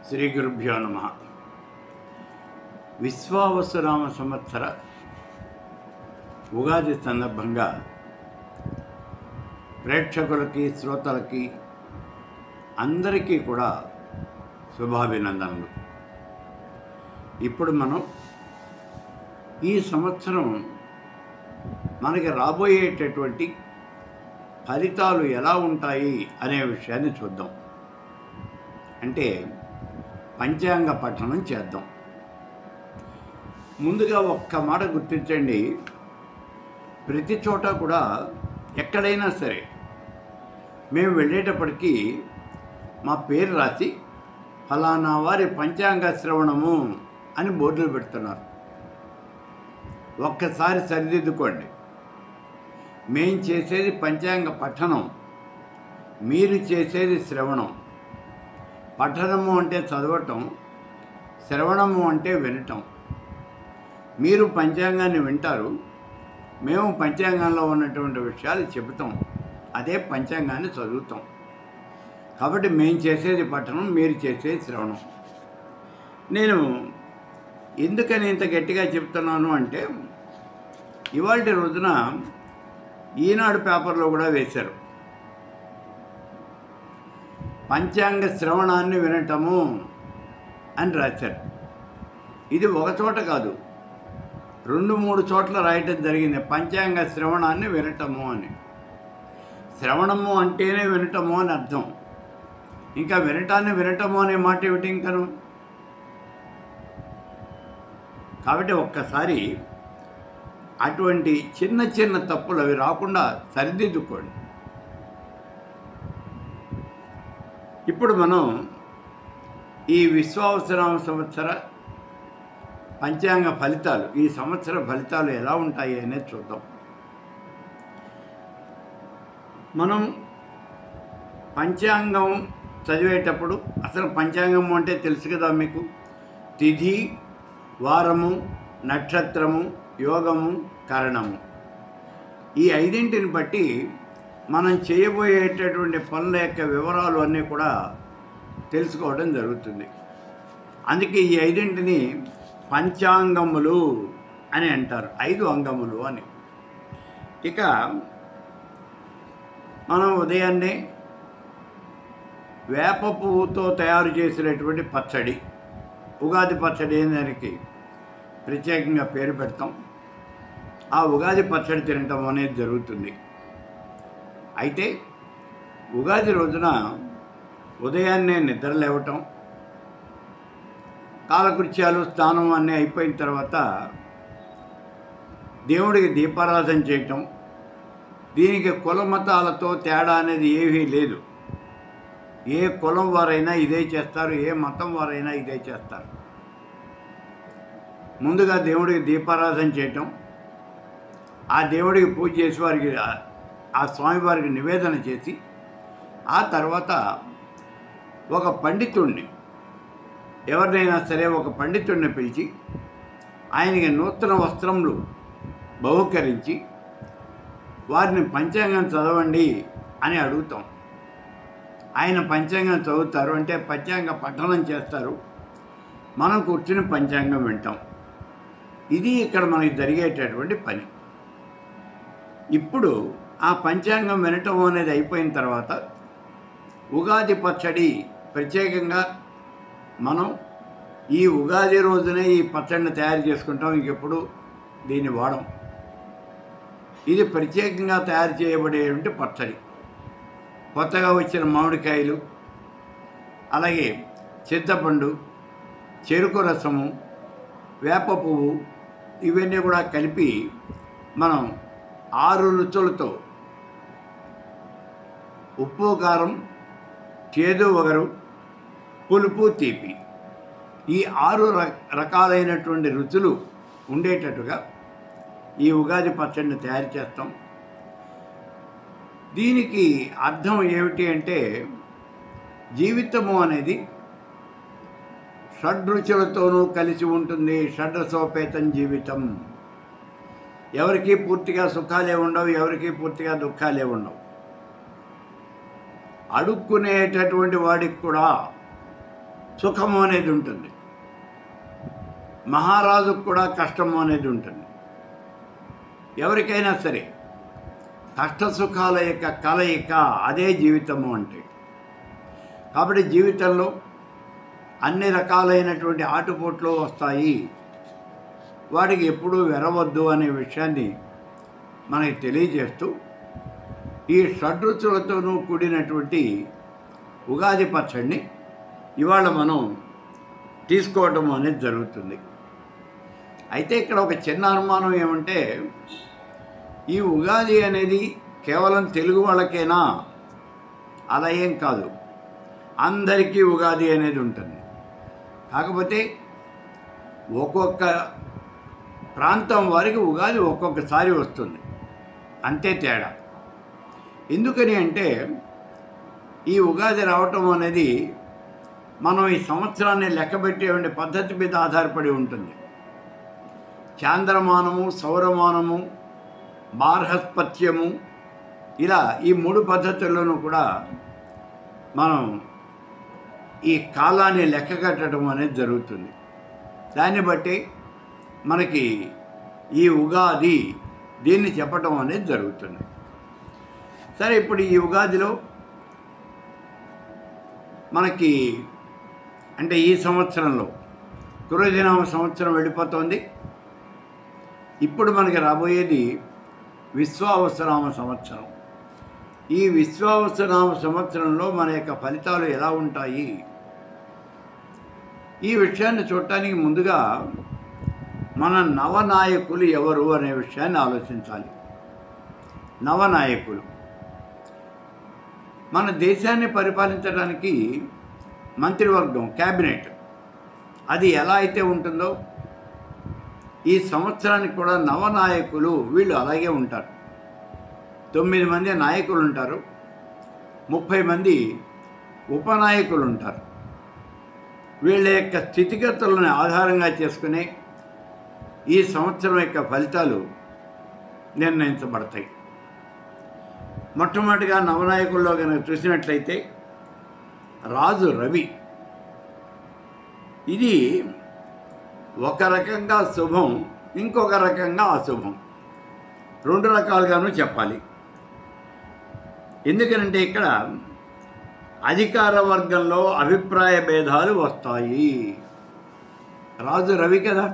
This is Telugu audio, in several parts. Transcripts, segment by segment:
శ్రీ గురుభ్యో నమః. విశ్వావసునామ సంవత్సర ఉగాది సందర్భంగా ప్రేక్షకులకి శ్రోతలకి అందరికీ కూడా శుభాభినందనలు. ఇప్పుడు మనం ఈ సంవత్సరం మనకి రాబోయేటటువంటి ఫలితాలు ఎలా ఉంటాయి అనే విషయాన్ని చూద్దాం. అంటే పంచాంగ పఠనం చేద్దాం. ముందుగా ఒక్క మాట గుర్తించండి, ప్రతి చోట కూడా ఎక్కడైనా సరే మేము వెళ్ళేటప్పటికీ మా పేరు రాసి ఫలానా వారి పంచాంగ శ్రవణము అని బోర్డులు పెడుతున్నారు. ఒక్కసారి సరిదిద్దుకోండి. మేం చేసేది పంచాంగ పఠనం, మీరు చేసేది శ్రవణం. పఠనము అంటే చదవటం, శ్రవణము అంటే వినటం. మీరు పంచాంగాన్ని వింటారు, మేము పంచాంగంలో ఉన్నటువంటి విషయాలు చెబుతాం, అదే పంచాంగాన్ని చదువుతాం. కాబట్టి మేము చేసేది పఠనం, మీరు చేసేది శ్రవణం. నేను ఎందుకని ఇంత గట్టిగా చెప్తున్నాను అంటే, ఇవాళ రోజున ఈనాడు పేపర్లో కూడా వేశారు, పంచాంగ శ్రవణాన్ని వినటము అని రాశారు. ఇది ఒక చోట కాదు, 2-3 చోట్ల రాయటం జరిగింది, పంచాంగ శ్రవణాన్ని వినటము అని. శ్రవణము అంటేనే వినటము అని అర్థం. ఇంకా వినటాన్ని వినటము అనే మాట ఏమిటి ఇంకను? కాబట్టి ఒక్కసారి అటువంటి చిన్న చిన్న తప్పులు అవి రాకుండా సరిదిద్దుకోండి. ఇప్పుడు మనం ఈ విశ్వావసునామ సంవత్సర పంచాంగ ఫలితాలు, ఈ సంవత్సర ఫలితాలు ఎలా ఉంటాయి అనేది చూద్దాం. మనం పంచాంగం చదివేటప్పుడు అసలు పంచాంగం అంటే తెలుసు కదా మీకు. తిథి, వారము, నక్షత్రము, యోగము, కరణము, ఈ 5ంటిని బట్టి మనం చేయబోయేటటువంటి పనుల యొక్క వివరాలు అన్నీ కూడా తెలుసుకోవడం జరుగుతుంది. అందుకే ఈ 5ంటిని పంచాంగములు అని అంటారు, 5 అంగములు అని. ఇక మనం ఉదయాన్నే వేప పువ్వుతో తయారు చేసినటువంటి పచ్చడి, ఉగాది పచ్చడి అని దానికి ప్రత్యేకంగా పేరు పెడతాం. ఆ ఉగాది పచ్చడి తినటం అనేది జరుగుతుంది. అయితే ఉగాది రోజున ఉదయాన్నే నిద్ర లేవటం, కాలకృత్యాలు, స్నానం అన్నీ అయిపోయిన తర్వాత దేవుడికి దీపారాధన చేయటం. దీనికి కుల మతాలతో తేడా అనేది ఏమీ లేదు. ఏ కులం వారైనా ఇదే చేస్తారు, ఏ మతం వారైనా ఇదే చేస్తారు. ముందుగా దేవుడికి దీపారాధన చేయటం, ఆ దేవుడికి పూజ చేసి వారికి, ఆ స్వామివారికి నివేదన చేసి, ఆ తర్వాత ఒక పండితుడిని, ఎవరినైనా సరే ఒక పండితుడిని పిలిచి ఆయనకి నూతన వస్త్రములు బహుకరించి వారిని పంచాంగం చదవండి అని అడుగుతాం. ఆయన పంచాంగం చదువుతారు, అంటే పంచాంగ పఠనం చేస్తారు. మనం కూర్చుని పంచాంగం వింటాం. ఇది ఇక్కడ మనకి జరిగేటటువంటి పని. ఇప్పుడు ఆ పంచాంగం వినటం అనేది అయిపోయిన తర్వాత ఉగాది పచ్చడి ప్రత్యేకంగా మనం ఈ ఉగాది రోజునే ఈ పచ్చడిని తయారు చేసుకుంటాం, ఇంకెప్పుడు దీన్ని వాడం. ఇది ప్రత్యేకంగా తయారు చేయబడేటువంటి పచ్చడి. కొత్తగా వచ్చిన మామిడికాయలు, అలాగే చింతపండు, చెరుకు రసము, వేప పువ్వు, ఇవన్నీ కూడా కలిపి మనం 6 రుచులతో, ఉప్పు, కారం, చేదు, వగరు, పులుపు, తీపి, ఈ 6 రకాలైనటువంటి రుచులు ఉండేటట్టుగా ఈ ఉగాది పచ్చడిని తయారు చేస్తాం. దీనికి అర్థం ఏమిటి అంటే, జీవితము అనేది షడ్రుచులతోనూ కలిసి ఉంటుంది. షడ్రసోపేతం జీవితం. ఎవరికి పూర్తిగా సుఖాలే ఉండవు, ఎవరికి పూర్తిగా దుఃఖాలే ఉండవు. అడుక్కునేటటువంటి వాడికి కూడా సుఖము అనేది ఉంటుంది, మహారాజుకు కూడా కష్టము అనేది ఉంటుంది. ఎవరికైనా సరే కష్ట సుఖాల యొక్క కలయిక అదే జీవితము అంటే. కాబట్టి జీవితంలో అన్ని రకాలైనటువంటి ఆటుపోట్లు వస్తాయి, వాడికి ఎప్పుడూ వెరవద్దు అనే విషయాన్ని మనకి తెలియజేస్తూ ఈ షడ్రుచులతోనూ కూడినటువంటి ఉగాది పచ్చడిని ఇవాళ మనం తీసుకోవటం అనేది జరుగుతుంది. అయితే ఇక్కడ ఒక చిన్న అనుమానం ఏమంటే, ఈ ఉగాది అనేది కేవలం తెలుగు వాళ్ళకేనా? అలా ఏం కాదు, అందరికీ ఉగాది అనేది ఉంటుంది. కాకపోతే ఒక్కొక్క ప్రాంతం వారికి ఉగాది ఒక్కొక్కసారి వస్తుంది, అంతే తేడా. ఎందుకని అంటే ఈ ఉగాది రావటం అనేది మనం ఈ సంవత్సరాన్ని లెక్కబెట్టేటువంటి పద్ధతి మీద ఆధారపడి ఉంటుంది. చాంద్రమానము, సౌరమానము, బార్హస్పత్యము, ఇలా ఈ 3 పద్ధతుల్లోనూ కూడా మనం ఈ కాలాన్ని లెక్క కట్టడం అనేది జరుగుతుంది. దాన్ని బట్టి మనకి ఈ ఉగాది దీన్ని చెప్పటం అనేది జరుగుతుంది. సరే, ఇప్పుడు ఈ ఉగాదిలో మనకి అంటే ఈ సంవత్సరంలో కురోజనామ సంవత్సరం వెళ్ళిపోతుంది. ఇప్పుడు మనకి రాబోయేది విశ్వావసునామ సంవత్సరం. ఈ విశ్వావసునామ సంవత్సరంలో మన యొక్క ఫలితాలు ఎలా ఉంటాయి, ఈ విషయాన్ని చూడటానికి ముందుగా మన నవనాయకులు ఎవరు అనే విషయాన్ని ఆలోచించాలి. నవనాయకులు మన దేశాన్ని పరిపాలించడానికి మంత్రివర్గం, క్యాబినెట్, అది ఎలా అయితే ఉంటుందో ఈ సంవత్సరానికి కూడా నవనాయకులు వీళ్ళు అలాగే ఉంటారు. 9 మంది నాయకులు ఉంటారు, 30 మంది ఉపనాయకులు ఉంటారు. వీళ్ళ యొక్క స్థితిగతులను ఆధారంగా చేసుకుని ఈ సంవత్సరం యొక్క ఫలితాలు నిర్ణయించబడతాయి. మొట్టమొదటిగా నవనాయకుల్లో కనుక చూసినట్లయితే రాజు రవి. ఇది ఒక రకంగా శుభం, ఇంకొక రకంగా అశుభం, 2 రకాలుగాను చెప్పాలి. ఎందుకనంటే ఇక్కడ అధికార వర్గంలో అభిప్రాయ భేదాలు వస్తాయి. రాజు రవి కదా,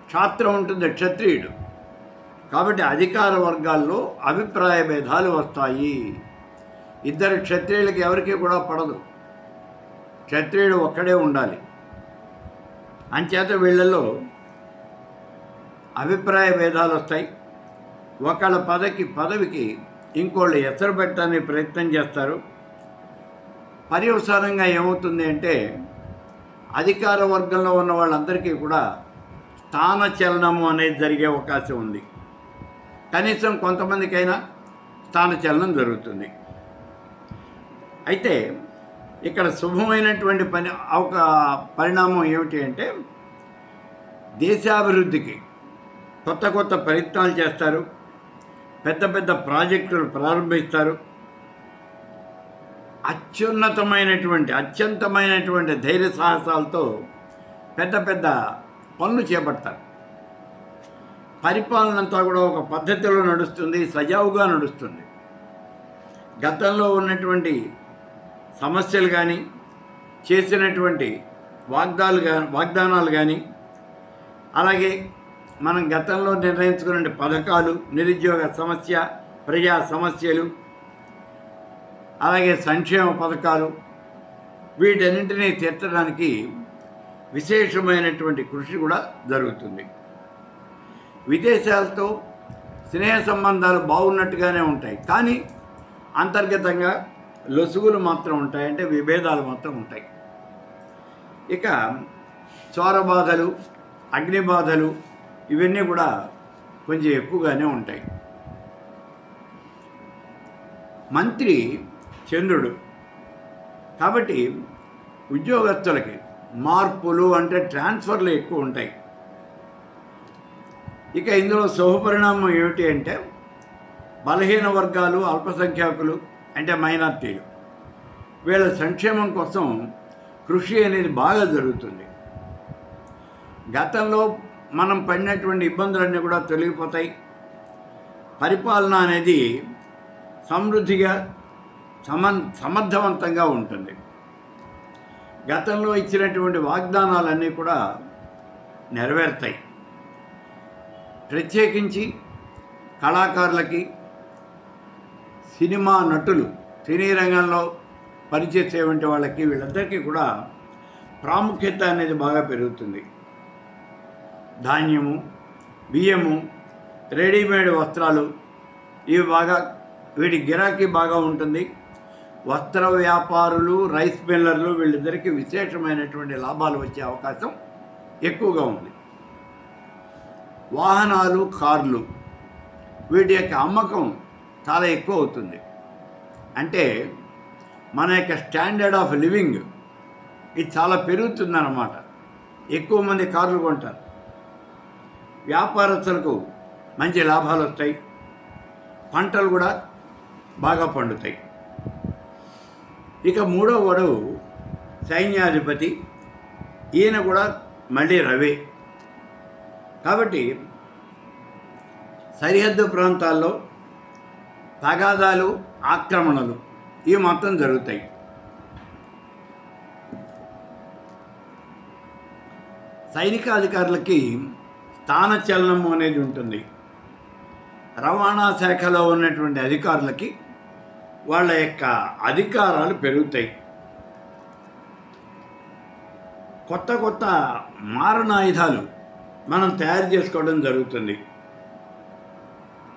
క్షాత్రం ఉంటుంది, క్షత్రియుడు, కాబట్టి అధికార వర్గాల్లో అభిప్రాయ భేదాలు వస్తాయి. 2 క్షత్రియులకి ఎవరికి కూడా పడదు, క్షత్రియుడు ఒక్కడే ఉండాలి. అంచేత వీళ్ళల్లో అభిప్రాయ భేదాలు వస్తాయి. ఒకళ్ళ పదవికి ఇంకోళ్ళు ఎసరు పెట్టడానికి ప్రయత్నం చేస్తారు. పర్యవసానంగా ఏమవుతుంది అంటే అధికార వర్గంలో ఉన్న వాళ్ళందరికీ కూడా స్థానచలనము అనేది జరిగే అవకాశం ఉంది. కనీసం కొంతమందికైనా స్థానచలనం జరుగుతుంది. అయితే ఇక్కడ శుభమైనటువంటి ఒక పరిణామం ఏమిటి అంటే దేశాభివృద్ధికి కొత్త ప్రయత్నాలు చేస్తారు, పెద్ద ప్రాజెక్టులు ప్రారంభిస్తారు, అత్యంతమైనటువంటి ధైర్య సాహసాలతో పెద్ద పనులు చేపడతారు. పరిపాలన అంతా కూడా ఒక పద్ధతిలో నడుస్తుంది, సజావుగా నడుస్తుంది. గతంలో ఉన్నటువంటి సమస్యలు కానీ, చేసినటువంటి వాగ్దానాలు కానీ, అలాగే మనం గతంలో నిర్ణయించుకున్న పథకాలు, నిరుద్యోగ సమస్య, ప్రజా సమస్యలు, అలాగే సంక్షేమ పథకాలు, వీటన్నింటినీ తీర్చడానికి విశేషమైనటువంటి కృషి కూడా జరుగుతుంది. విదేశాలతో స్నేహ సంబంధాలు బాగున్నట్టుగానే ఉంటాయి, కానీ అంతర్గతంగా లొసుగులు మాత్రం ఉంటాయి, అంటే విభేదాలు మాత్రం ఉంటాయి. ఇక చోరబాధలు, అగ్నిబాధలు ఇవన్నీ కూడా కొంచెం ఎక్కువగానే ఉంటాయి. మంత్రి చంద్రుడు కాబట్టి ఉద్యోగస్తులకి మార్పులు అంటే ట్రాన్స్ఫర్లు ఎక్కువ ఉంటాయి. ఇక ఇందులో శుభపరిణామం ఏమిటి అంటే బలహీన వర్గాలు, అల్పసంఖ్యాకులు అంటే మైనార్టీలు, వీళ్ళ సంక్షేమం కోసం కృషి అనేది బాగా జరుగుతుంది. గతంలో మనం పడినటువంటి ఇబ్బందులన్నీ కూడా తొలగిపోతాయి. పరిపాలన అనేది సమృద్ధిగా సమర్థవంతంగా ఉంటుంది. గతంలో ఇచ్చినటువంటి వాగ్దానాలన్నీ కూడా నెరవేరుతాయి. ప్రత్యేకించి కళాకారులకి, సినిమా నటులు, సినీ రంగంలో పనిచేసేటువంటి వాళ్ళకి, వీళ్ళందరికీ కూడా ప్రాముఖ్యత అనేది బాగా పెరుగుతుంది. ధాన్యము, బియ్యము, రెడీమేడ్ వస్త్రాలు ఇవి వీటి గిరాకీ బాగా ఉంటుంది. వస్త్ర వ్యాపారులు, రైస్ మిల్లర్లు వీళ్ళిద్దరికీ విశేషమైనటువంటి లాభాలు వచ్చే అవకాశం ఎక్కువగా ఉంది. వాహనాలు, కార్లు వీటి యొక్క అమ్మకం చాలా ఎక్కువ అవుతుంది. అంటే మన యొక్క స్టాండర్డ్ ఆఫ్ లివింగ్ ఇది చాలా పెరుగుతుందన్నమాట. ఎక్కువ మంది కార్లు కొంటారు. వ్యాపారస్తులకు మంచి లాభాలు వస్తాయి. పంటలు కూడా బాగా పండుతాయి. ఇక మూడో వాడు సైన్యాధిపతి. ఈయన కూడా మళ్ళీ రవే. కాబట్టి సరిహద్దు ప్రాంతాల్లో తగాదాలు, ఆక్రమణలు ఇవి మొత్తం జరుగుతాయి. సైనికాధికారులకి స్థానచలనము అనేది ఉంటుంది. రవాణా శాఖలో ఉన్నటువంటి అధికారులకి వాళ్ళ యొక్క అధికారాలు పెరుగుతాయి. కొత్త కొత్త మారణాయుధాలు మనం తయారు చేసుకోవడం జరుగుతుంది.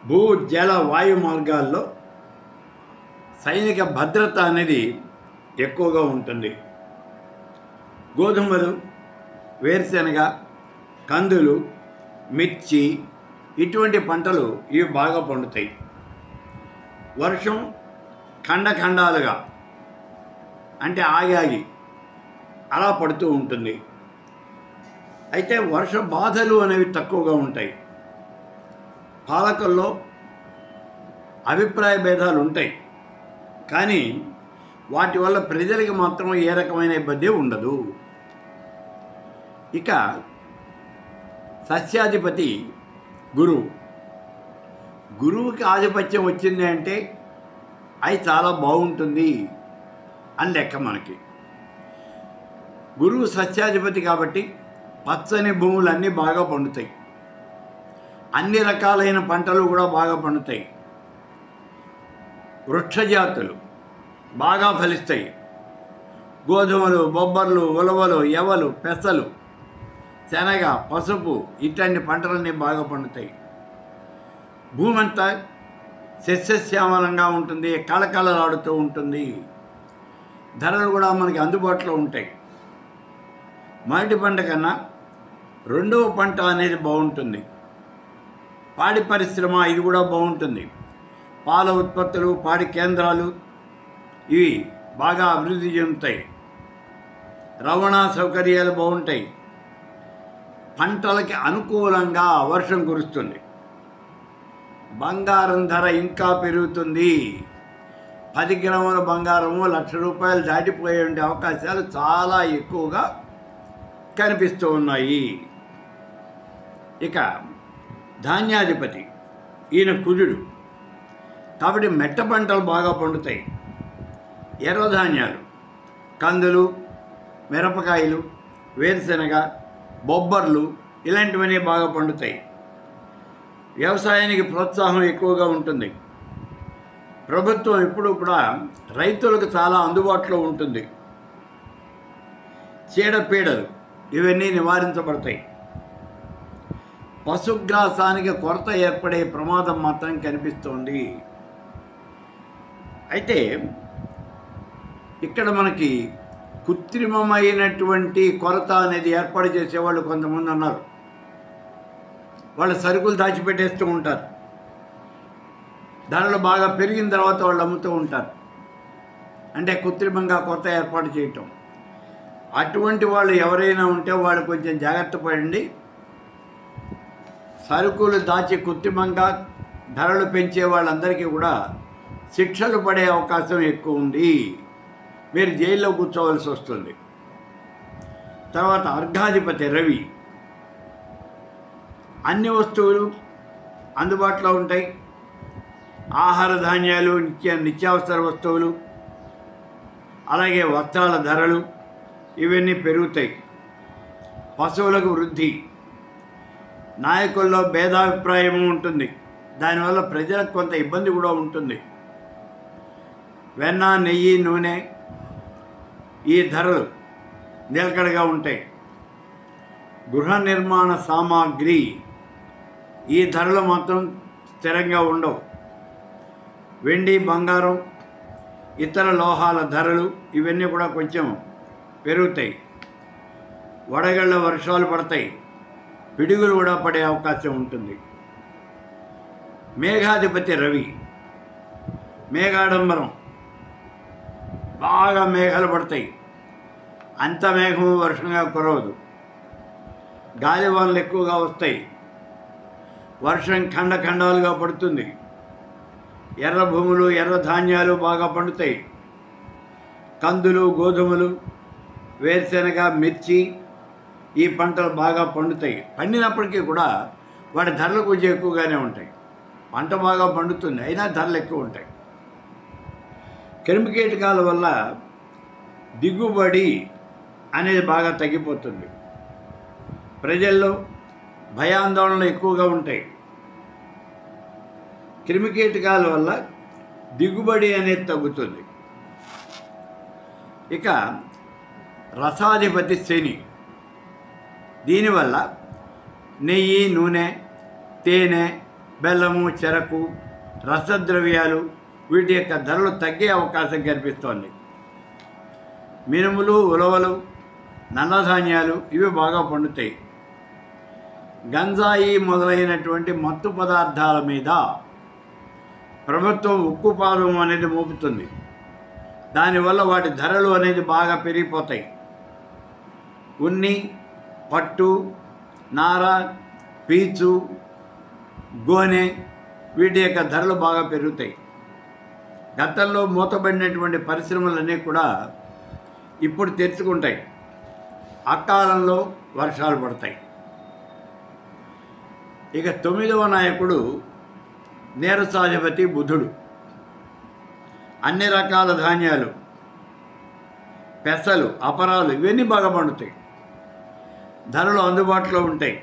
భూ, జల, వాయు మార్గాల్లో సైనిక భద్రత అనేది ఎక్కువగా ఉంటుంది. గోధుమలు, వేరుశెనగ, కందులు, మిర్చి ఇటువంటి పంటలు ఇవి బాగా పండుతాయి. వర్షం ఖండఖండాలుగా అంటే ఆగి అలా పడుతూ ఉంటుంది. అయితే వర్ష బాధలు అనేవి తక్కువగా ఉంటాయి. పాలకుల్లో అభిప్రాయ భేదాలు ఉంటాయి, కానీ వాటి వల్ల ప్రజలకి మాత్రం ఏ రకమైన ఇబ్బంది ఉండదు. ఇక సస్యాధిపతి గురువు. గురువుకి ఆధిపత్యం వచ్చింది అంటే అది చాలా బాగుంటుంది అని లెక్క మనకి. గురువు సస్యాధిపతి కాబట్టి పచ్చని భూములన్నీ బాగా పండుతాయి. అన్ని రకాలైన పంటలు కూడా బాగా పండుతాయి. వృక్షజాతులు బాగా ఫలిస్తాయి. గోధుమలు, బొబ్బర్లు, ఉలవలు, ఎవలు, పెసలు, శనగ, పసుపు ఇట్లాంటి పంటలన్నీ బాగా పండుతాయి. భూమి అంతా సస్యశ్యామలంగా ఉంటుంది, కళకళలాడుతూ ఉంటుంది. ధరలు కూడా మనకి అందుబాటులో ఉంటాయి. మొదటి పంట కన్నా రెండవ పంట అనేది బాగుంటుంది. పాడి పరిశ్రమ ఇది కూడా బాగుంటుంది. పాల ఉత్పత్తులు, పాడి కేంద్రాలు ఇవి బాగా అభివృద్ధి చెందుతాయి. రవాణా సౌకర్యాలు బాగుంటాయి. పంటలకి అనుకూలంగా వర్షం కురుస్తుంది. బంగారం ధర ఇంకా పెరుగుతుంది. 10 గ్రాముల బంగారము ₹1,00,000 దాటిపోయే అవకాశాలు చాలా ఎక్కువగా కనిపిస్తూ ఉన్నాయి. ఇక ధాన్యాధిపతి ఈయన కుజుడు కాబట్టి మెట్ట పంటలు బాగా పండుతాయి. ఎర్రధాన్యాలు, కందులు, మిరపకాయలు, వేరుశెనగ, బొబ్బర్లు ఇలాంటివన్నీ బాగా పండుతాయి. వ్యవసాయానికి ప్రోత్సాహం ఎక్కువగా ఉంటుంది. ప్రభుత్వం ఎప్పుడూ కూడా రైతులకు చాలా అందుబాటులో ఉంటుంది. చీడపీడలు ఇవన్నీ నివారించబడతాయి. పశుగ్రాసానికి కొరత ఏర్పడే ప్రమాదం మాత్రం కనిపిస్తోంది. అయితే ఇక్కడ మనకి కృత్రిమమైనటువంటి కొరత అనేది ఏర్పాటు చేసేవాళ్ళు కొంతమంది ఉన్నారు. వాళ్ళు సరుకులు దాచిపెట్టేస్తూ ఉంటారు. ధరలు బాగా పెరిగిన తర్వాత వాళ్ళు అమ్ముతూ ఉంటారు. అంటే కృత్రిమంగా కొరత ఏర్పాటు చేయటం. అటువంటి వాళ్ళు ఎవరైనా ఉంటే వాళ్ళు కొంచెం జాగ్రత్త పడండి. సరుకులు దాచి కృత్రిమంగా ధరలు పెంచే వాళ్ళందరికీ కూడా శిక్షలు పడే అవకాశం ఎక్కువ ఉంది. మీరు జైల్లో కూర్చోవలసి వస్తుంది. తర్వాత అర్ఘాధిపతి రవి. అన్ని వస్తువులు అందుబాటులో ఉంటాయి. ఆహార ధాన్యాలు, నిత్యావసర వస్తువులు, అలాగే వస్త్రాల ధరలు ఇవన్నీ పెరుగుతాయి. పశువులకు వృద్ధి. నాయకుల్లో భేదాభిప్రాయం ఉంటుంది. దానివల్ల ప్రజలకు కొంత ఇబ్బంది కూడా ఉంటుంది. వెన్న, నెయ్యి, నూనె ఈ ధరలు నిలకడగా ఉంటాయి. గృహ నిర్మాణ సామాగ్రి ఈ ధరలు మాత్రం స్థిరంగా ఉండవు. వెండి, బంగారం, ఇతర లోహాల ధరలు ఇవన్నీ కూడా కొంచెం పెరుగుతాయి. వడగళ్ళ వర్షాలు పడతాయి. పిడుగులు కూడా పడే అవకాశం ఉంటుంది. మేఘాధిపతి రవి. మేఘాడంబరం. బాగా మేఘాలు పడతాయి. అంత మేఘము వర్షంగా కురవదు. గాలివానలు ఎక్కువగా వస్తాయి. వర్షం ఖండాలుగా పడుతుంది. ఎర్ర భూములు, ఎర్ర ధాన్యాలు బాగా పండుతాయి. కందులు, గోధుమలు, వేరుశెనగ, మిర్చి ఈ పంటలు బాగా పండుతాయి. పండినప్పటికీ కూడా వాటి ధరలు కొంచెం ఎక్కువగానే ఉంటాయి. పంట బాగా పండుతుంది, అయినా ధరలు ఎక్కువ ఉంటాయి. క్రిమికీటకాల వల్ల దిగుబడి అనేది బాగా తగ్గిపోతుంది. ప్రజల్లో భయాందోళనలు ఎక్కువగా ఉంటాయి. క్రిమికీటకాల వల్ల దిగుబడి అనేది తగ్గుతుంది. ఇక రసాధిపతి శని. దీనివల్ల నెయ్యి, నూనె, తేనె, బెల్లము, చెరకు, రసద్రవ్యాలు వీటి యొక్క ధరలు తగ్గే అవకాశం కనిపిస్తోంది. మినుములు, ఉలవలు, నల్లధాన్యాలు ఇవి బాగా పండుతాయి. గంజాయి మొదలైనటువంటి మత్తు పదార్థాల మీద ప్రభుత్వం ఉక్కుపాదం అనేది మోపుతుంది. దానివల్ల వాటి ధరలు అనేది బాగా పెరిగిపోతాయి. ఉన్ని, పట్టు, నార, పీచు, గోనె వీటి యొక్క ధరలు బాగా పెరుగుతాయి. గతంలో మూతబడినటువంటి పరిశ్రమలన్నీ కూడా ఇప్పుడు తెరుచుకుంటాయి. అకాలంలో వర్షాలు పడతాయి. ఇక 9వ నాయకుడు నీరసాధిపతి బుధుడు. అన్ని రకాల ధాన్యాలు, పెసలు, అపరాలు ఇవన్నీ బాగా పండుతాయి. ధరలు అందుబాటులో ఉంటాయి.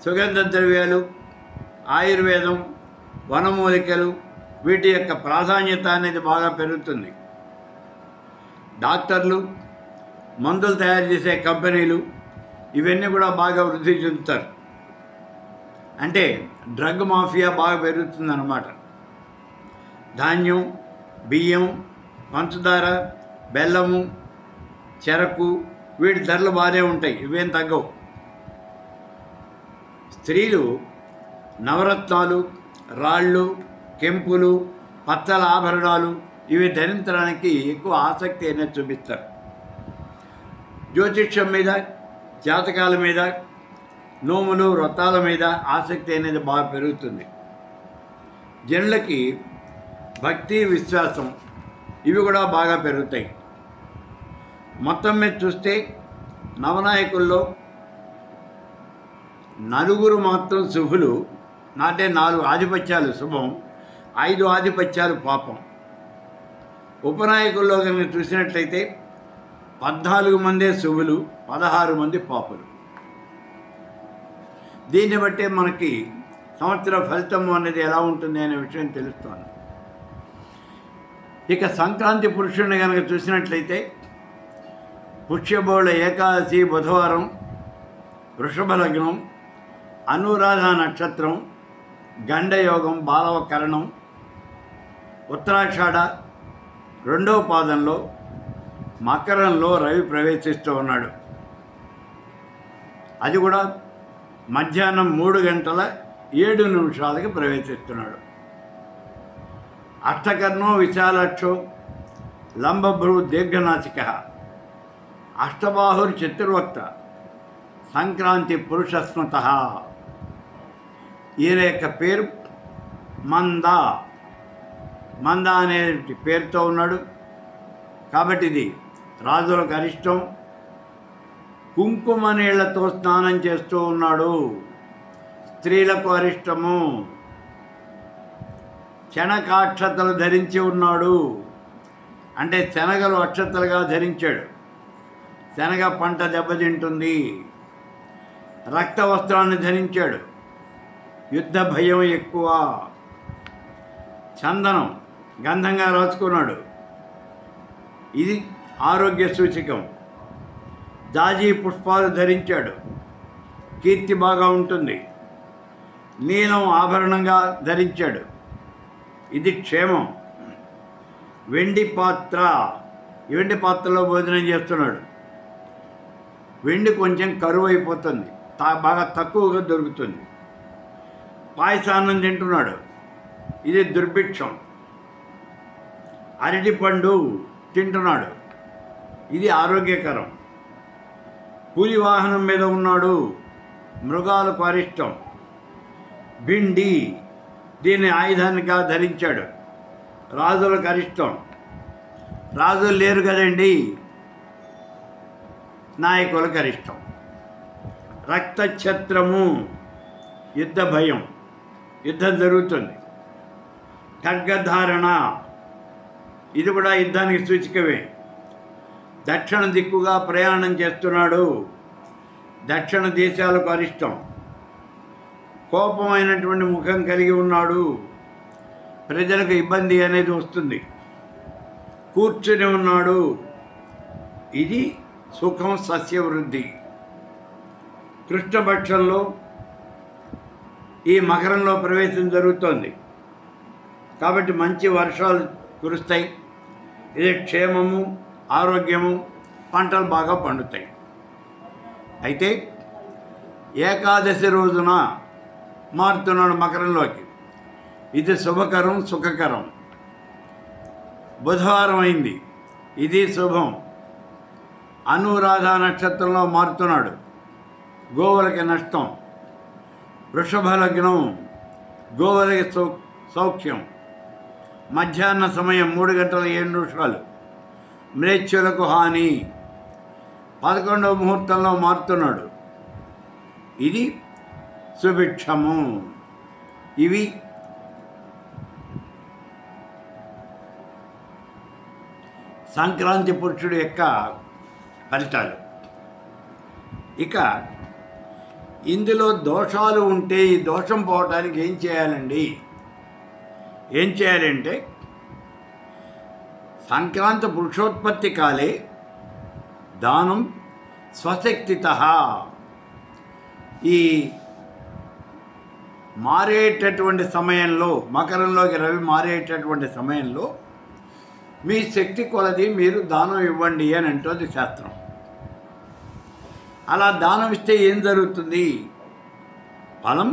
సుగంధ ద్రవ్యాలు, ఆయుర్వేదం, వనమూలికలు వీటి యొక్క ప్రాధాన్యత అనేది బాగా పెరుగుతుంది. డాక్టర్లు, మందులు తయారు చేసే కంపెనీలు ఇవన్నీ కూడా బాగా వృద్ధి చెందుతారు. అంటే డ్రగ్ మాఫియా బాగా పెరుగుతుందన్నమాట. ధాన్యం, బియ్యం, పంచదార, బెల్లము, చెరకు వీటి ధరలు బాగానే ఉంటాయి. ఇవేం తగ్గవు. స్త్రీలు నవరత్నాలు, రాళ్ళు, కెంపులు, పచ్చల ఆభరణాలు ఇవి ధరించడానికి ఎక్కువ ఆసక్తి అనేది చూపిస్తారు. జ్యోతిష్యం మీద, జాతకాల మీద, నోములు, వ్రతాల మీద ఆసక్తి అనేది బాగా పెరుగుతుంది. జనులకి భక్తి, విశ్వాసం ఇవి కూడా బాగా పెరుగుతాయి. మొత్తం మీద చూస్తే నవనాయకుల్లో నలుగురు మాత్రం శుభులు. నాటే 4 ఆధిపత్యాలు శుభం, 5 ఆధిపత్యాలు పాపం. ఉపనాయకుల్లో కనుక చూసినట్లయితే 14 మందే శుభులు, 16 మంది పాపులు. దీన్ని బట్టే మనకి సంవత్సర ఫలితం అనేది ఎలా ఉంటుంది అనే విషయం తెలుస్తోంది. ఇక సంక్రాంతి పురుషుడిని కనుక చూసినట్లయితే పుష్యబౌళ ఏకాదశి బుధవారం, వృషభ లగ్నం, అనురాధ నక్షత్రం, గండయోగం, బాలవ కరణం, ఉత్తరాషాఢ 2వ పాదంలో మకరంలో రవి ప్రవేశిస్తూ ఉన్నాడు. అది కూడా మధ్యాహ్నం 3:07 ప్రవేశిస్తున్నాడు. అష్టకర్ణో విశాలక్షో లంబభ్రు దీర్ఘనాసిక అష్టబాహుర్చతుర్వక్త సంక్రాంతి పురుషస్మత. ఈయన యొక్క పేరు మంద. మంద అనే పేరుతో ఉన్నాడు కాబట్టి ఇది రాజులకు అరిష్టం. కుంకుమ నీళ్లతో స్నానం చేస్తూ ఉన్నాడు. స్త్రీలకు అరిష్టము. శనకాక్షతలు ధరించి ఉన్నాడు. అంటే శనగలు అక్షతలుగా ధరించాడు. శనగ పంట దెబ్బతింటుంది. రక్త వస్త్రాన్ని ధరించాడు. యుద్ధ భయం ఎక్కువ. చందనం గంధంగా రాసుకున్నాడు. ఇది ఆరోగ్య సూచకం. జాజి పుష్పాలు ధరించాడు. కీర్తి బాగా ఉంటుంది. నీలం ఆభరణంగా ధరించాడు. ఇది క్షేమం. వెండి పాత్రలో భోజనం చేస్తున్నాడు. వెండి కొంచెం కరువు అయిపోతుంది, బాగా తక్కువగా దొరుకుతుంది. పాయసాన్నం తింటున్నాడు. ఇది దుర్భిక్షం. అరటిపండు తింటున్నాడు. ఇది ఆరోగ్యకరం. పులి వాహనం మీద ఉన్నాడు. మృగాలకు అరిష్టం. భిండి దీన్ని ఆయుధానిగా ధరించాడు. రాజులకు అరిష్టం. రాజులు లేరు కదండి, నాయకులకు అరిష్టం. రక్తఛత్రము యుద్ధ భయం. యుద్ధం జరుగుతుంది. ఖడ్గధారణ ఇది కూడా యుద్ధానికి సూచికమే. దక్షిణ దిక్కుగా ప్రయాణం చేస్తున్నాడు. దక్షిణ దేశాలకు అరిష్టం. కోపమైనటువంటి ముఖం కలిగి ఉన్నాడు. ప్రజలకు ఇబ్బంది అనేది వస్తుంది. కూర్చుని ఉన్నాడు. ఇది సుఖం, సస్యవృద్ధి. కృష్ణపక్షంలో ఈ మకరంలో ప్రవేశం జరుగుతోంది కాబట్టి మంచి వర్షాలు కురుస్తాయి. ఇది క్షేమము, ఆరోగ్యము, పంటలు బాగా పండుతాయి. అయితే ఏకాదశి రోజున మారుతున్నాడు మకరంలోకి. ఇది శుభకరం, సుఖకరం. బుధవారం అయింది. ఇది శుభం. అనురాధ నక్షత్రంలో మారుతున్నాడు. గోవులకి నష్టం. వృషభ లగ్నం. గోవులకి సౌఖ్యం. మధ్యాహ్న సమయం 3:07 మ్లేచ్చులకు హాని. 11వ ముహూర్తంలో మారుతున్నాడు. ఇది సుభిక్షము. ఇవి సంక్రాంతి పురుషుడు యొక్క ఫలితాలు. ఇక ఇందులో దోషాలు ఉంటే ఈ దోషం పోవటానికి ఏం చేయాలండి? ఏం చేయాలంటే సంక్రాంతి పురుషోత్పత్తి కాలే దానం స్వశక్తితః. ఈ మారేటటువంటి సమయంలో, మకరంలోకి రవి మారేటటువంటి సమయంలో మీ శక్తి కొలది మీరు దానం ఇవ్వండి అని అంటుంది శాస్త్రం. అలా దానం ఇస్తే ఏం జరుగుతుంది? ఫలం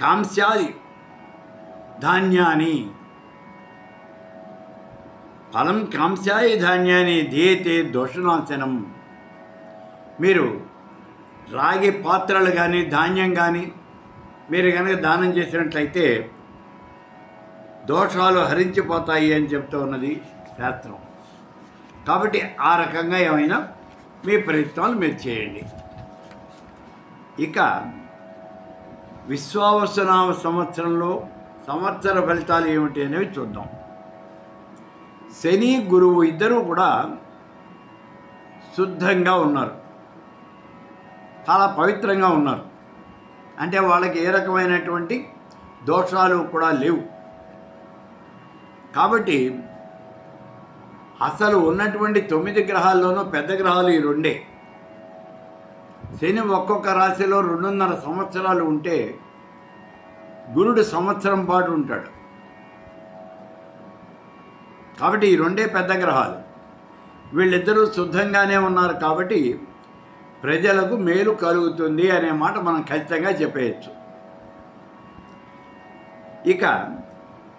కాంస్యాది ధాన్యాన్ని, ఫలం కాంస్యాది ధాన్యాన్ని ధీయతే దోషనాశనం. మీరు రాగి పాత్రలు కానీ ధాన్యం కానీ మీరు కనుక దానం చేసినట్లయితే దోషాలు హరించిపోతాయి అని చెప్తూ ఉన్నది శాస్త్రం. కాబట్టి ఆ రకంగా ఏమైనా మీ ప్రయత్నాలు మీరు చేయండి. ఇక విశ్వావసునామ సంవత్సరంలో సంవత్సర ఫలితాలు ఏమిటి అనేవి చూద్దాం. శని గురువు ఇద్దరూ కూడా శుద్ధంగా ఉన్నారు, చాలా పవిత్రంగా ఉన్నారు. అంటే వాళ్ళకి ఏ రకమైనటువంటి దోషాలు కూడా లేవు. కాబట్టి అసలు ఉన్నటువంటి 9 గ్రహాల్లోనూ పెద్ద గ్రహాలు ఈ రెండే. శని ఒక్కొక్క రాశిలో 2.5 సంవత్సరాలు ఉంటే గురుడు సంవత్సరం పాటు ఉంటాడు. కాబట్టి ఈ రెండే పెద్ద గ్రహాలు. వీళ్ళిద్దరూ శుద్ధంగానే ఉన్నారు కాబట్టి ప్రజలకు మేలు కలుగుతుంది అనే మాట మనం ఖచ్చితంగా చెప్పేయచ్చు. ఇక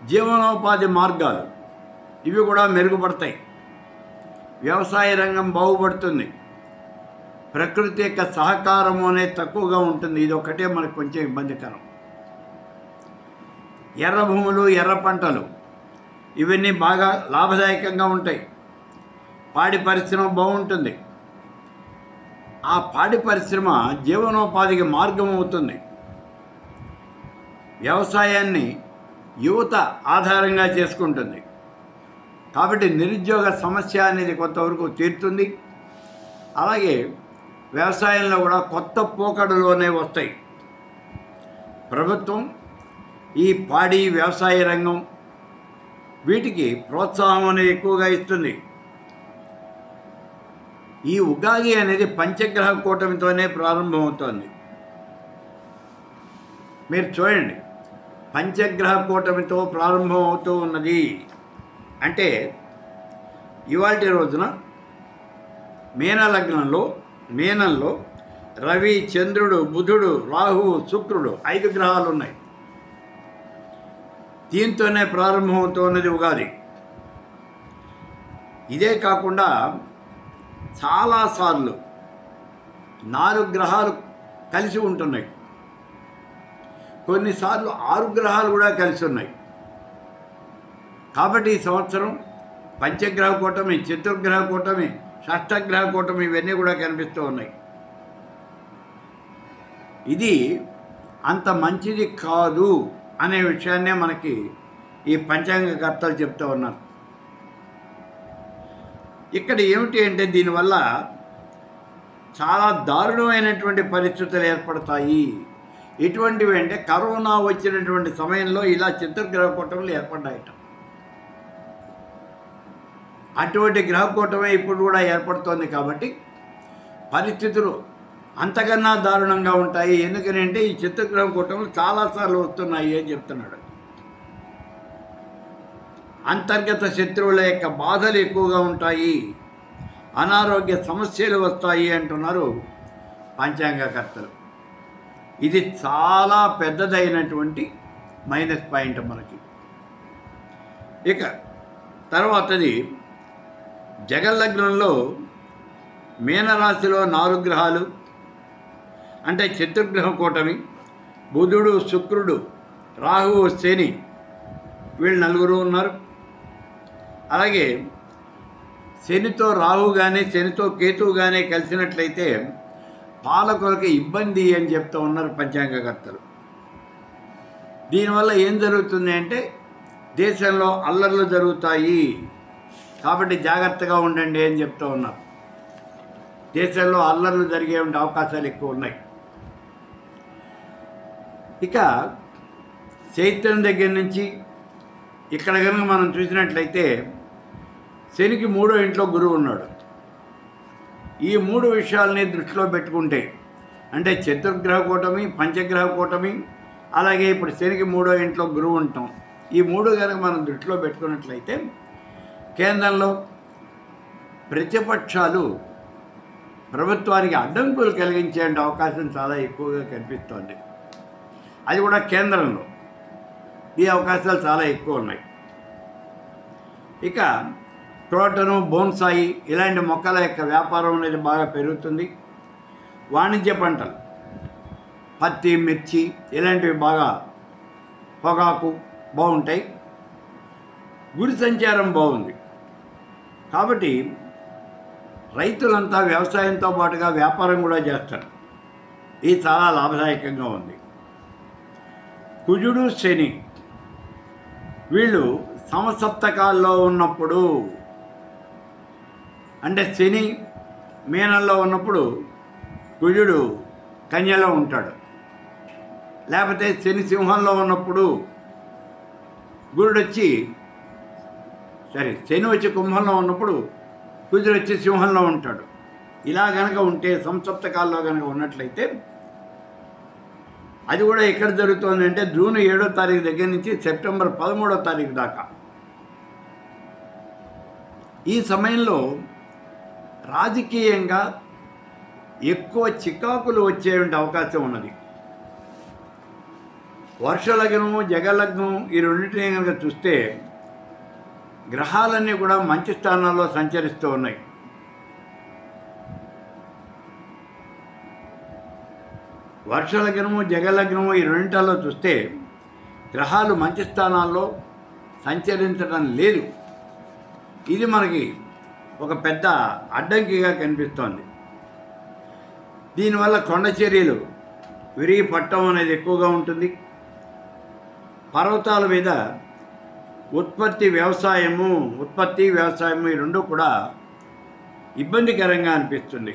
జీవనోపాధి మార్గాలు ఇవి కూడా మెరుగుపడతాయి. వ్యవసాయ రంగం బాగుపడుతుంది. ప్రకృతి యొక్క సహకారము అనేది తక్కువగా ఉంటుంది. ఇది ఒకటే మనకు కొంచెం ఇబ్బందికరం. ఎర్ర భూములు, ఎర్ర పంటలు ఇవన్నీ బాగా లాభదాయకంగా ఉంటాయి. పాడి పరిశ్రమ బాగుంటుంది. ఆ పాడి పరిశ్రమ జీవనోపాధికి మార్గం అవుతుంది. వ్యవసాయాన్ని యువత ఆధారంగా చేసుకుంటుంది. కాబట్టి నిరుద్యోగ సమస్య అనేది కొంతవరకు తీరుతుంది. అలాగే వ్యవసాయంలో కూడా కొత్త పోకడలోనే వస్తాయి. ప్రభుత్వం ఈ పాడి వ్యవసాయ రంగం వీటికి ప్రోత్సాహం అనేది ఎక్కువగా ఇస్తుంది. ఈ ఉగాది అనేది పంచగ్రహ కూటమితోనే ప్రారంభమవుతోంది. మీరు చూడండి, పంచగ్రహ కూటమితో ప్రారంభమవుతూ ఉన్నది. అంటే ఇవాల్టి రోజున మీనంలో రవి, చంద్రుడు, బుధుడు, రాహువు, శుక్రుడు 5 గ్రహాలు ఉన్నాయి. దీంతోనే ప్రారంభమవుతున్నది ఉగాది. ఇదే కాకుండా చాలాసార్లు 4 గ్రహాలు కలిసి ఉంటున్నాయి. కొన్నిసార్లు 6 గ్రహాలు కూడా కలిసి ఉన్నాయి. కాబట్టి ఈ సంవత్సరం పంచగ్రహ కూటమి, చతుర్గ్రహ కూటమి, షష్టగ్రహ కూటమి ఇవన్నీ కూడా కనిపిస్తూ ఉన్నాయి. ఇది అంత మంచిది కాదు అనే విషయాన్నే మనకి ఈ పంచాంగకర్తలు చెప్తూ ఉన్నారు. ఇక్కడ ఏమిటి అంటే దీనివల్ల చాలా దారుణమైనటువంటి పరిస్థితులు ఏర్పడతాయి. ఎటువంటివి అంటే కరోనా వచ్చినటువంటి సమయంలో ఇలా చతుర్గ్రహ కూటములు ఏర్పడ్డాయట. అటువంటి గ్రహ కూటమే ఇప్పుడు కూడా ఏర్పడుతోంది. కాబట్టి పరిస్థితులు అంతకన్నా దారుణంగా ఉంటాయి. ఎందుకంటే ఈ చతుర్గ్రహ కూటములు చాలాసార్లు వస్తున్నాయి అని చెప్తున్నాడు. అంతర్గత శత్రువుల యొక్క బాధలు ఎక్కువగా ఉంటాయి, అనారోగ్య సమస్యలు వస్తాయి అంటున్నారు పంచాంగకర్తలు. ఇది చాలా పెద్దదైనటువంటి మైనస్ పాయింట్ మనకి. ఇక తర్వాతది జగల్లగ్నంలో మీనరాశిలో 4 గ్రహాలు అంటే చతుర్గ్రహ కూటమి, బుధుడు, శుక్రుడు, రాహువు, శని వీళ్ళు 4 ఉన్నారు. అలాగే శనితో రాహు కానీ శనితో కేతువు కానీ కలిసినట్లయితే పాలకులకు ఇబ్బంది అని చెప్తూ ఉన్నారు పంచాంగకర్తలు. దీనివల్ల ఏం జరుగుతుంది అంటే దేశంలో అల్లర్లు జరుగుతాయి. కాబట్టి జాగ్రత్తగా ఉండండి అని చెప్తూ ఉన్నారు. దేశంలో అల్లర్లు జరిగే అవకాశాలు ఎక్కువ ఉన్నాయి. ఇక చైత్రం దగ్గర నుంచి ఇక్కడ కనుక మనం చూసినట్లయితే శనికి 3వ ఇంట్లో గురువు ఉన్నాడు. ఈ 3 విషయాలని దృష్టిలో పెట్టుకుంటే అంటే చతుర్గ్రహ కూటమి, పంచగ్రహ కూటమి, అలాగే ఇప్పుడు శనికి 3వ ఇంట్లో గురువు ఉంటాం. ఈ 3 కనుక మనం దృష్టిలో పెట్టుకున్నట్లయితే కేంద్రంలో ప్రతిపక్షాలు ప్రభుత్వానికి అడ్డంకులు కలిగించే అవకాశం చాలా ఎక్కువగా కనిపిస్తోంది. అది కూడా కేంద్రంలో ఈ అవకాశాలు చాలా ఎక్కువ ఉన్నాయి. ఇక క్రోటను, బోన్సాయి ఇలాంటి మొక్కల యొక్క వ్యాపారం అనేది బాగా పెరుగుతుంది. వాణిజ్య పంటలు పత్తి, మిర్చి ఇలాంటివి బాగా, పొగాకు బాగుంటాయి. గుడి సంచారం బాగుంది. కాబట్టి రైతులంతా వ్యవసాయంతో పాటుగా వ్యాపారం కూడా చేస్తారు. ఇది చాలా లాభదాయకంగా ఉంది. కుజుడు, శని వీళ్ళు సమసప్తకాల్లో ఉన్నప్పుడు అంటే శని మీనంలో ఉన్నప్పుడు కుజుడు కన్యలో ఉంటాడు. లేకపోతే శని సింహంలో ఉన్నప్పుడు శని వచ్చి కుంభంలో ఉన్నప్పుడు కుజుడు వచ్చి సింహంలో ఉంటాడు. ఇలా కనుక ఉంటే సంసప్తకాల్లో కనుక ఉన్నట్లయితే అది కూడా ఎక్కడ జరుగుతుంది అంటే జూన్ 7వ తారీఖు దగ్గర నుంచి సెప్టెంబర్ 13వ తారీఖు దాకా. ఈ సమయంలో రాజకీయంగా ఎక్కువ చికాకులు వచ్చేటువంటి అవకాశం ఉన్నది. వర్షలగ్నము, జగలగ్నం ఈ రెండింటినీ కనుక చూస్తే గ్రహాలన్నీ కూడా మంచి స్థానాల్లో సంచరిస్తూ ఉన్నాయి. వర్షలగ్నము, జగలగ్నము ఈ రెండింటిలో చూస్తే గ్రహాలు మంచి స్థానాల్లో సంచరించడం లేదు. ఇది మనకి ఒక పెద్ద అడ్డంకిగా కనిపిస్తోంది. దీనివల్ల కొండ చర్యలు విరిగి పట్టడం అనేది ఎక్కువగా ఉంటుంది. పర్వతాల మీద ఉత్పత్తి వ్యవసాయము ఈ రెండు కూడా ఇబ్బందికరంగా అనిపిస్తుంది.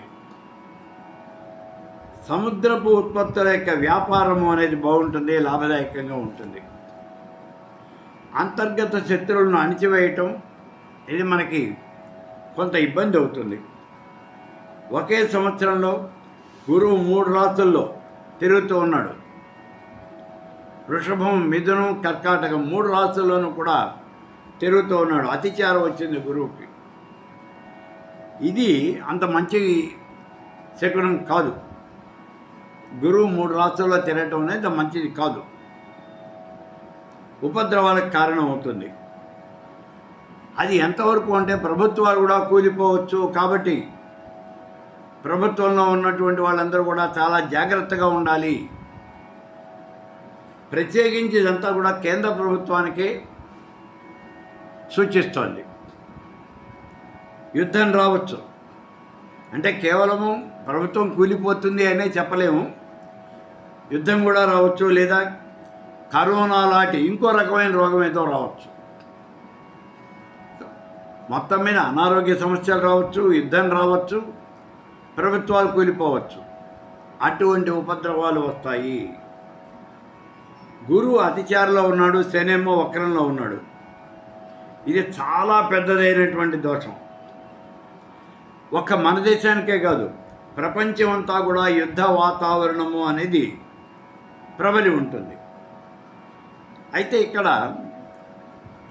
సముద్రపు ఉత్పత్తుల యొక్క వ్యాపారము అనేది బాగుంటుంది, లాభదాయకంగా ఉంటుంది. అంతర్గత శత్రువులను అణిచివేయటం ఇది మనకి కొంత ఇబ్బంది అవుతుంది. ఒకే సంవత్సరంలో గురువు 3 రాశుల్లో తిరుగుతూ ఉన్నాడు. వృషభం, మిథునం, కర్కాటకం 3 రాశుల్లోనూ కూడా తిరుగుతూ ఉన్నాడు. అతిచారం వచ్చింది గురువుకి. ఇది అంత మంచి శకునం కాదు. గురువు 3 రాశుల్లో తిరగటం అనేది మంచిది కాదు, ఉపద్రవాలకు కారణం అవుతుంది. అది ఎంతవరకు అంటే ప్రభుత్వాలు కూడా కూలిపోవచ్చు. కాబట్టి ప్రభుత్వంలో ఉన్నటువంటి వాళ్ళందరూ కూడా చాలా జాగ్రత్తగా ఉండాలి. ప్రత్యేకించి ఇదంతా కూడా కేంద్ర ప్రభుత్వానికే సూచిస్తోంది. యుద్ధం రావచ్చు అంటే కేవలము ప్రభుత్వం కూలిపోతుంది అనే చెప్పలేము. యుద్ధం కూడా రావచ్చు, లేదా కరోనా లాంటి ఇంకో రకమైన రోగం ఏదో రావచ్చు. మొత్తం మీద అనారోగ్య సమస్యలు రావచ్చు, యుద్ధం రావచ్చు, ప్రభుత్వాలు కూలిపోవచ్చు. అటువంటి ఉపద్రవాలు వస్తాయి. గురువు అతిచారంలో ఉన్నాడు, శనేమో వక్రంలో ఉన్నాడు. ఇది చాలా పెద్దదైనటువంటి దోషం. ఒక్క మన దేశానికే కాదు, ప్రపంచం అంతా కూడా యుద్ధ వాతావరణము అనేది ప్రబలి ఉంటుంది. అయితే ఇక్కడ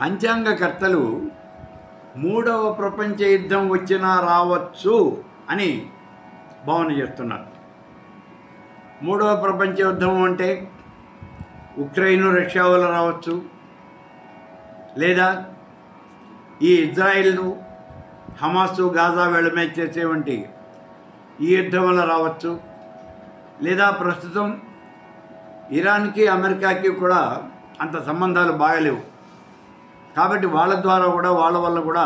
పంచాంగకర్తలు 3వ ప్రపంచ యుద్ధం వచ్చినా రావచ్చు అని భావన చేస్తున్నారు. 3వ ప్రపంచ యుద్ధం అంటే ఉక్రెయిన్, రష్యా వల్ల రావచ్చు, లేదా ఈ ఇజ్రాయిల్, హమాసు, గాజా వీళ్ళ మీద చేసేవంటి ఈ యుద్ధం వల్ల రావచ్చు, లేదా ప్రస్తుతం ఇరాన్కి అమెరికాకి కూడా అంత సంబంధాలు బాగలేవు. కాబట్టి వాళ్ళ ద్వారా కూడా, వాళ్ళ వల్ల కూడా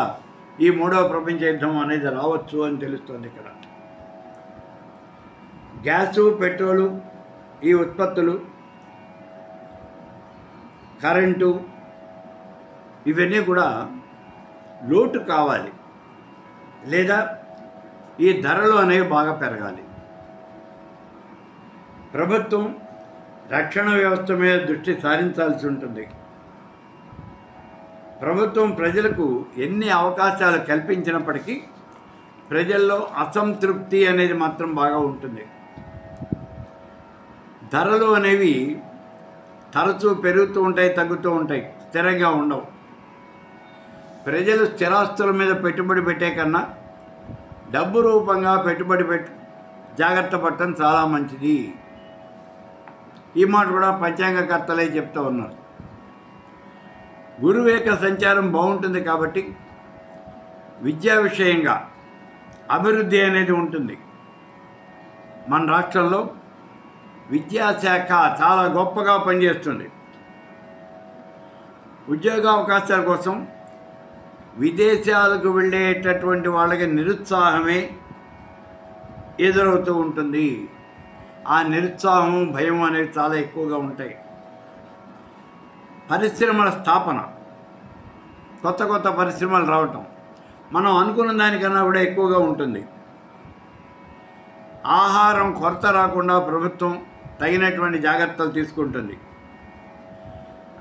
ఈ 3వ ప్రపంచ యుద్ధం అనేది రావచ్చు అని తెలుస్తుంది. ఇక్కడ గ్యాసు, పెట్రోలు, ఈ ఉత్పత్తులు, కరెంటు, ఇవన్నీ కూడా లోటు కావాలి, లేదా ఈ ధరలు అనేవి బాగా పెరగాలి. ప్రభుత్వం రక్షణ వ్యవస్థ మీద దృష్టి సారించాల్సి ఉంటుంది. ప్రభుత్వం ప్రజలకు ఎన్ని అవకాశాలు కల్పించినప్పటికీ ప్రజల్లో అసంతృప్తి అనేది మాత్రం బాగా ఉంటుంది. ధరలు అనేవి తరచూ పెరుగుతూ ఉంటాయి, తగ్గుతూ ఉంటాయి, స్థిరంగా ఉండవు. ప్రజలు స్థిరాస్తుల మీద పెట్టుబడి పెట్టే కన్నా డబ్బు రూపంగా పెట్టుబడి జాగ్రత్త పడటం చాలా మంచిది. ఈ మాట కూడా పంచాంగకర్తలే చెప్తూ ఉన్నారు. గురువు యొక్క సంచారం బాగుంటుంది కాబట్టి విద్యా విషయంగా అభివృద్ధి అనేది ఉంటుంది. మన రాష్ట్రంలో విద్యాశాఖ చాలా గొప్పగా పనిచేస్తుంది. ఉద్యోగ అవకాశాల కోసం విదేశాలకు వెళ్ళేటటువంటి వాళ్ళకి నిరుత్సాహమే ఎదురవుతూ ఉంటుంది. ఆ నిరుత్సాహం, భయం అనేవి చాలా ఎక్కువగా ఉంటాయి. పరిశ్రమల స్థాపన, కొత్త కొత్త పరిశ్రమలు రావటం మనం అనుకున్న దానికన్నా కూడా ఎక్కువగా ఉంటుంది. ఆహారం కొరత రాకుండా ప్రభుత్వం తగినటువంటి జాగ్రత్తలు తీసుకుంటుంది.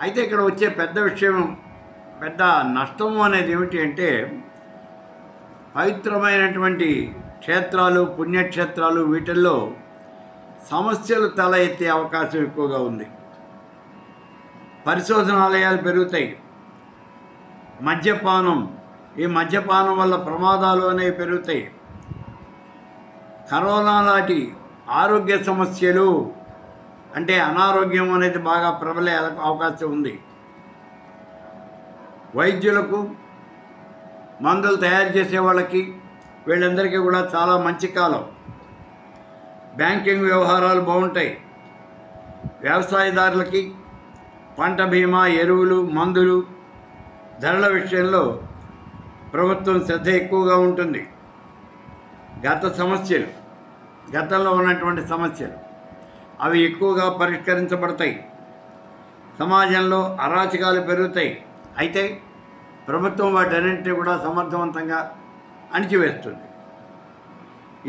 అయితే ఇక్కడ వచ్చే పెద్ద నష్టము అనేది ఏమిటి అంటే, పవిత్రమైనటువంటి క్షేత్రాలు, పుణ్యక్షేత్రాలు, వీటిల్లో సమస్యలు తల ఎత్తే అవకాశం ఎక్కువగా ఉంది. పరిశోధనాలయాలు పెరుగుతాయి. ఈ మద్యపానం వల్ల ప్రమాదాలు అనేవి పెరుగుతాయి. కరోనా లాంటి ఆరోగ్య సమస్యలు అంటే అనారోగ్యం అనేది బాగా ప్రబలే అవకాశం ఉంది. వైద్యులకు, మందులు తయారు చేసే వాళ్ళకి, వీళ్ళందరికీ కూడా చాలా మంచి కాలం. బ్యాంకింగ్ వ్యవహారాలు బాగుంటాయి. వ్యవసాయదారులకి పంట బీమా, ఎరువులు, మందులు ధరల విషయంలో ప్రభుత్వం శ్రద్ధ ఎక్కువగా ఉంటుంది. గత సమస్యలు గతంలో ఉన్నటువంటి సమస్యలు అవి ఎక్కువగా పరిష్కరించబడతాయి. సమాజంలో అరాచకాలు పెరుగుతాయి. అయితే ప్రభుత్వం వాటన్నింటినీ కూడా సమర్థవంతంగా అణిచివేస్తుంది.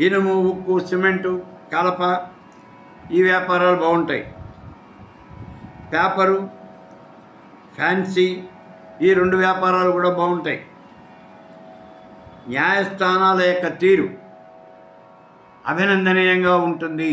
ఇనుము, ఉక్కు, సిమెంటు, కలప ఈ వ్యాపారాలు బాగుంటాయి. పేపరు, ఫ్యాన్సీ ఈ 2 వ్యాపారాలు కూడా బాగుంటాయి. న్యాయస్థానాల యొక్క తీరు అభినందనీయంగా ఉంటుంది.